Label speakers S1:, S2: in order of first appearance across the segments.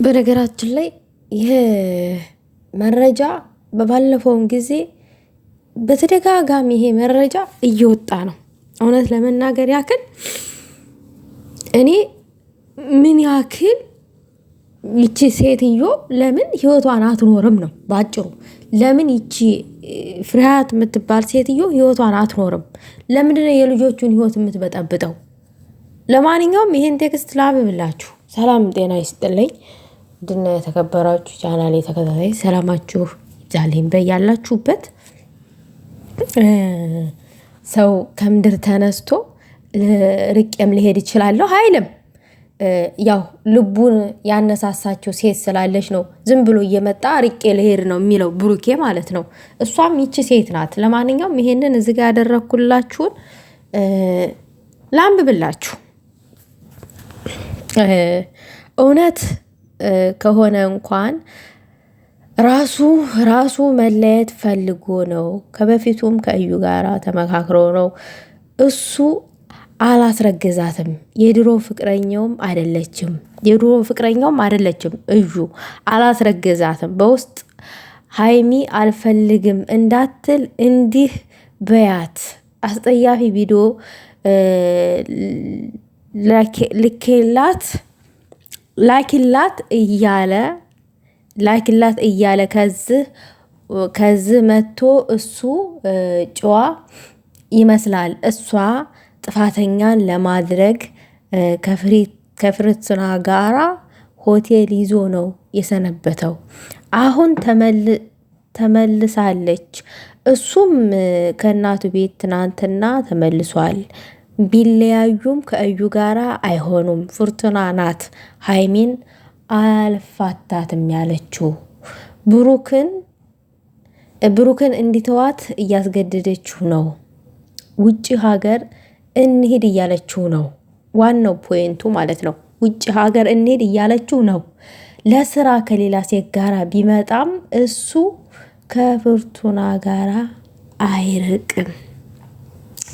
S1: በነገራችን ላይ ይሄ መረጃ በባለፈውም ጊዜ በተደጋጋሚ ይሄ መረጃ እየወጣ ነው። እውነት ለመናገር ያክል እኔ ምን ያክል ይቺ ሴትዮ ለምን ህይወቷን አትኖርም ነው ባጭሩ። ለምን ይቺ ፍርሃት የምትባል ሴትዮ ህይወቷን አትኖርም? ለምንድነው የልጆቹን ህይወት የምትበጠብጠው? ለማንኛውም ይሄን ቴክስት ላብብላችሁ። ሰላም ጤና ይስጥልኝ። ድና የተከበራችሁ ቻናሌ ተከታታይ ሰላማችሁ ይብዛልኝ በያላችሁበት። ሰው ከምድር ተነስቶ ርቄም ሊሄድ ይችላለሁ አይልም። ያው ልቡን ያነሳሳቸው ሴት ስላለች ነው ዝም ብሎ እየመጣ ርቄ ልሄድ ነው የሚለው ብሩኬ ማለት ነው። እሷም ይቺ ሴት ናት። ለማንኛውም ይሄንን እዚህ ጋር ያደረኩላችሁን ላንብብላችሁ። እውነት ከሆነ እንኳን ራሱ መለየት ፈልጎ ነው። ከበፊቱም ከእዩ ጋር ተመካክሮ ነው። እሱ አላስረገዛትም። የድሮ ፍቅረኛውም አይደለችም። እዩ አላስረገዛትም። በውስጥ ሀይሚ አልፈልግም እንዳትል እንዲህ በያት። አስጠያፊ ቪዲዮ ላኪላት እያለ ከዚህ መጥቶ እሱ ጨዋ ይመስላል። እሷ ጥፋተኛን ለማድረግ ከፍርትና ጋራ ሆቴል ይዞ ነው የሰነበተው። አሁን ተመልሳለች። እሱም ከእናቱ ቤት ትናንትና ተመልሷል። ቢለያዩም ከእዩ ጋራ አይሆኑም። ፍርቱና ናት ሀይሚን አልፋታትም ያለችው። ብሩክን እንዲተዋት እያስገደደችው ነው። ውጭ ሀገር እንሄድ እያለችው ነው። ዋናው ፖይንቱ ማለት ነው። ውጭ ሀገር እንሄድ እያለችው ነው። ለስራ ከሌላ ሴት ጋራ ቢመጣም እሱ ከፍርቱና ጋራ አይርቅም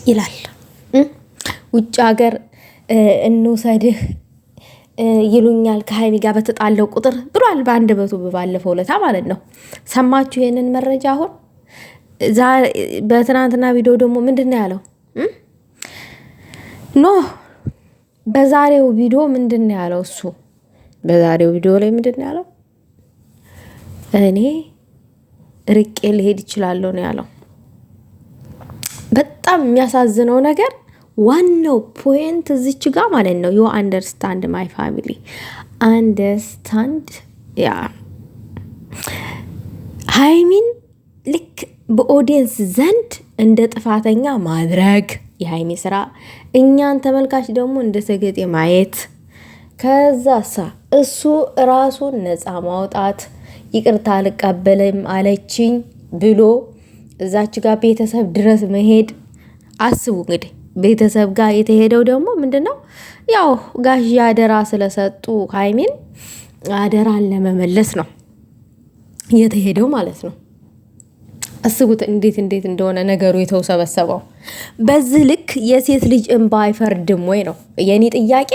S1: ይላል። ውጭ ሀገር እንውሰድህ ይሉኛል ከሀይሚ ጋር በተጣለው ቁጥር ብሏል። በአንደበቱ ባለፈው ለታ ማለት ነው። ሰማችሁ ይሄንን መረጃ? አሁን በትናንትና ቪዲዮ ደግሞ ምንድን ነው ያለው? ኖ በዛሬው ቪዲዮ ምንድን ነው ያለው? እሱ በዛሬው ቪዲዮ ላይ ምንድን ነው ያለው? እኔ ርቄ ልሄድ ይችላለሁ ነው ያለው። በጣም የሚያሳዝነው ነገር ዋናው ፖይንት እዚች ጋር ማለት ነው። ዩ አንደርስታንድ ማይ ፋሚሊ አንደርስታንድ። ያ ሀይሚን ልክ በኦዲየንስ ዘንድ እንደ ጥፋተኛ ማድረግ የሀይሚ ስራ፣ እኛን ተመልካች ደግሞ እንደ ሰገጤ ማየት። ከዛሳ እሱ ራሱን ነፃ ማውጣት፣ ይቅርታ አልቀበልም አለችኝ ብሎ እዛች ጋር ቤተሰብ ድረስ መሄድ። አስቡ እንግዲህ ቤተሰብ ጋር የተሄደው ደግሞ ምንድን ነው? ያው ጋሽ አደራ ስለሰጡ ሀይሚን አደራን ለመመለስ ነው የተሄደው ማለት ነው። አስቡት እንዴት እንደሆነ ነገሩ የተውሰበሰበው። በዚህ ልክ የሴት ልጅ እንባ አይፈርድም ወይ ነው የኔ ጥያቄ።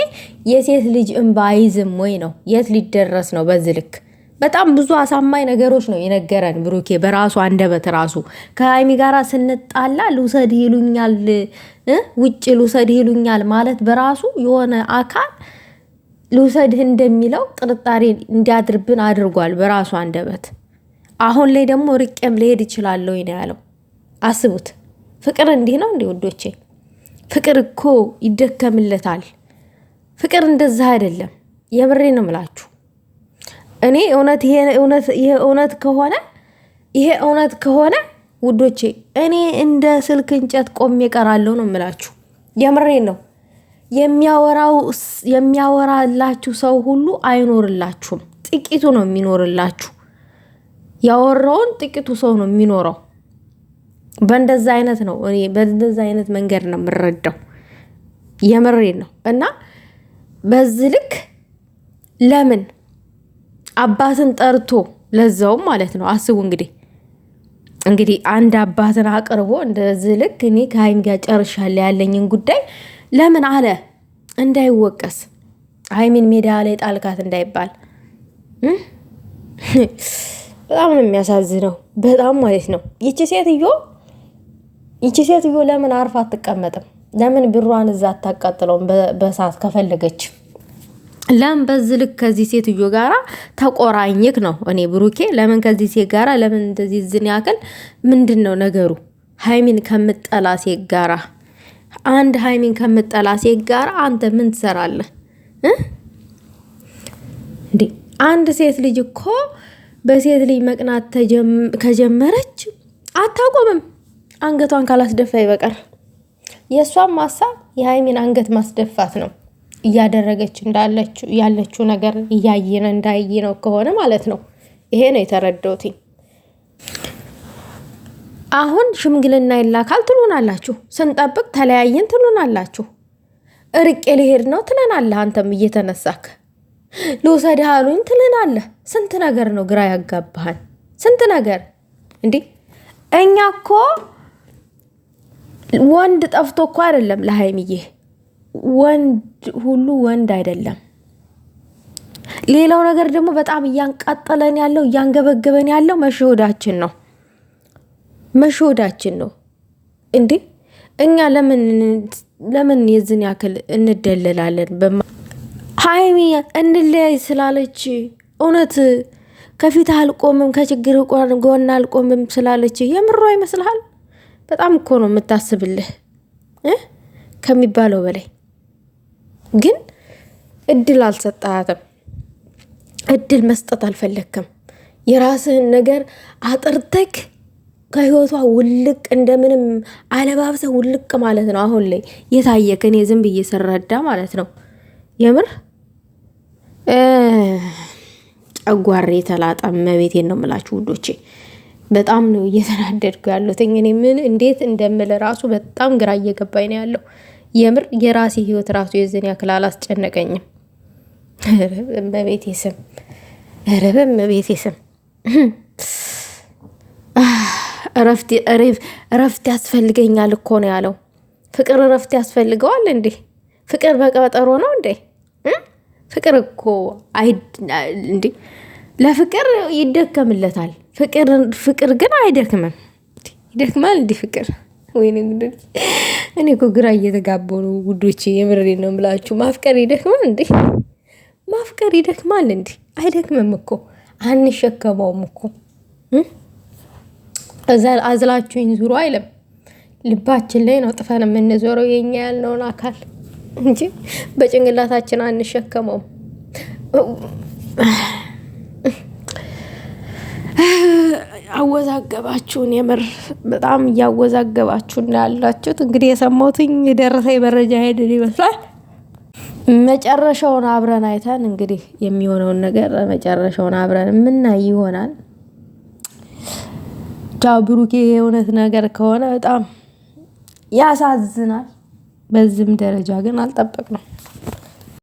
S1: የሴት ልጅ እንባ አይዝም ወይ ነው? የት ሊደረስ ነው በዚህ ልክ? በጣም ብዙ አሳማኝ ነገሮች ነው የነገረን ብሩኬ በራሱ አንደበት። ራሱ ከሀይሚ ጋር ስንጣላ ልውሰድ ይሉኛል፣ ውጭ ልውሰድ ይሉኛል ማለት በራሱ የሆነ አካል ልውሰድህ እንደሚለው ጥርጣሬ እንዲያድርብን አድርጓል በራሱ አንደበት። አሁን ላይ ደግሞ ርቄም ልሄድ ይችላለሁ ነው ያለው። አስቡት። ፍቅር እንዲህ ነው እንዴ ውዶቼ? ፍቅር እኮ ይደከምለታል። ፍቅር እንደዛ አይደለም። የምሬ ነው ምላችሁ። እኔ ይሄ እውነት ከሆነ ውዶቼ እኔ እንደ ስልክ እንጨት ቆሜ እቀራለሁ ነው የምላችሁ። የምሬን ነው። የሚያወራላችሁ ሰው ሁሉ አይኖርላችሁም። ጥቂቱ ነው የሚኖርላችሁ። ያወራውን ጥቂቱ ሰው ነው የሚኖረው። በእንደዛ አይነት ነው እኔ በእንደዛ አይነት መንገድ ነው የምረዳው። የምሬን ነው። እና በዚህ ልክ ለምን አባትን ጠርቶ ለዛውም ማለት ነው። አስቡ እንግዲህ አንድ አባትን አቅርቦ እንደዚህ ልክ እኔ ከሀይሚ ጋር ጨርሻለሁ ያለኝን ጉዳይ ለምን አለ? እንዳይወቀስ ሀይሚን ሜዳ ላይ ጣልካት እንዳይባል በጣም ነው የሚያሳዝነው። በጣም ማለት ነው። ይቺ ሴትዮ ለምን አርፋ አትቀመጥም? ለምን ብሯን እዛ አታቃጥለውም? በሰዓት ከፈለገች ለምን በዚህ ልክ ከዚህ ሴትዮ ጋራ ተቆራኝክ ነው? እኔ ብሩኬ ለምን ከዚህ ሴት ጋራ ለምን እንደዚህ ዝን ያክል ምንድን ነው ነገሩ? ሃይሚን ከምጠላ ሴት ጋራ ሃይሚን ከምጠላ ሴት ጋራ አንተ ምን ትሰራለህ እንዴ? አንድ ሴት ልጅ እኮ በሴት ልጅ መቅናት ከጀመረች አታቆምም፣ አንገቷን ካላስደፋ ይበቃር። የእሷም ሀሳብ የሃይሚን አንገት ማስደፋት ነው እያደረገች ያለችው ነገር እያየነ እንዳየነው ከሆነ ማለት ነው። ይሄ ነው የተረዳሁት። አሁን ሽምግልና ይላካል ትሉናላችሁ፣ ስንጠብቅ ተለያየን ትሉናላችሁ፣ እርቄ ልሄድ ነው ትለናለህ። አንተም እየተነሳክ ልውሰድህ አሉኝ ትለናለህ። ስንት ነገር ነው ግራ ያጋባሃል፣ ስንት ነገር እንዴ። እኛ እኮ ወንድ ጠፍቶ እኮ አይደለም ለሃይሚዬ፣ ወንድ ሁሉ ወንድ አይደለም። ሌላው ነገር ደግሞ በጣም እያንቃጠለን ያለው እያንገበገበን ያለው መሸወዳችን ነው እንዴ። እኛ ለምን የዝን ያክል እንደለላለን? ሃይሚ እንለያይ ስላለች እውነት ከፊት አልቆምም ከችግር ጎን አልቆምም ስላለች የምሯ ይመስልሃል? በጣም እኮ ነው የምታስብልህ ከሚባለው በላይ። ግን እድል አልሰጣትም፣ እድል መስጠት አልፈለግክም። የራስህን ነገር አጥርተክ ከህይወቷ ውልቅ እንደምንም አለባብሰ ውልቅ ማለት ነው አሁን ላይ የታየክ። እኔ ዝም ብዬ ስረዳ ማለት ነው የምር ጨጓሬ ተላጣ መቤቴን ነው የምላችሁ ውዶቼ። በጣም ነው እየተናደድኩ ያለሁት። እኔ ምን እንዴት እንደምል ራሱ በጣም ግራ እየገባኝ ነው ያለው። የምር የራሴ ህይወት ራሱ የዝን ያክል አላስጨነቀኝም። በቤቴ ስም እረፍት ያስፈልገኛል እኮ ነው ያለው። ፍቅር እረፍት ያስፈልገዋል እንዴ? ፍቅር በቀጠሮ ነው እንዴ? ፍቅር እኮ እንዴ ለፍቅር ይደከምለታል። ፍቅር ግን አይደክምም። ይደክማል እንዲህ ፍቅር? ወይኔ ጉድ! እኔ እኮ ግራ እየተጋባሁ ነው ውዶቼ፣ የምሬን ነው የምላችሁ። ማፍቀር ይደክማል እንዴ? ማፍቀር ይደክማል እንዴ? አይደክምም እኮ አንሸከመውም እኮ። አዝላችሁኝ ዙሮ አይለም፣ ልባችን ላይ ነው ጥፈን የምንዞረው የኛ ያልነውን አካል እንጂ በጭንቅላታችን አንሸከመውም። አወዛገባችሁን፣ የምር በጣም እያወዛገባችሁን ያላችሁት። እንግዲህ የሰማሁትኝ የደረሰኝ መረጃ ሄድን ይመስላል። መጨረሻውን አብረን አይተን እንግዲህ የሚሆነውን ነገር መጨረሻውን አብረን የምናይ ይሆናል። ብሩኬ የእውነት ነገር ከሆነ በጣም ያሳዝናል። በዚህም ደረጃ ግን አልጠበቅነው።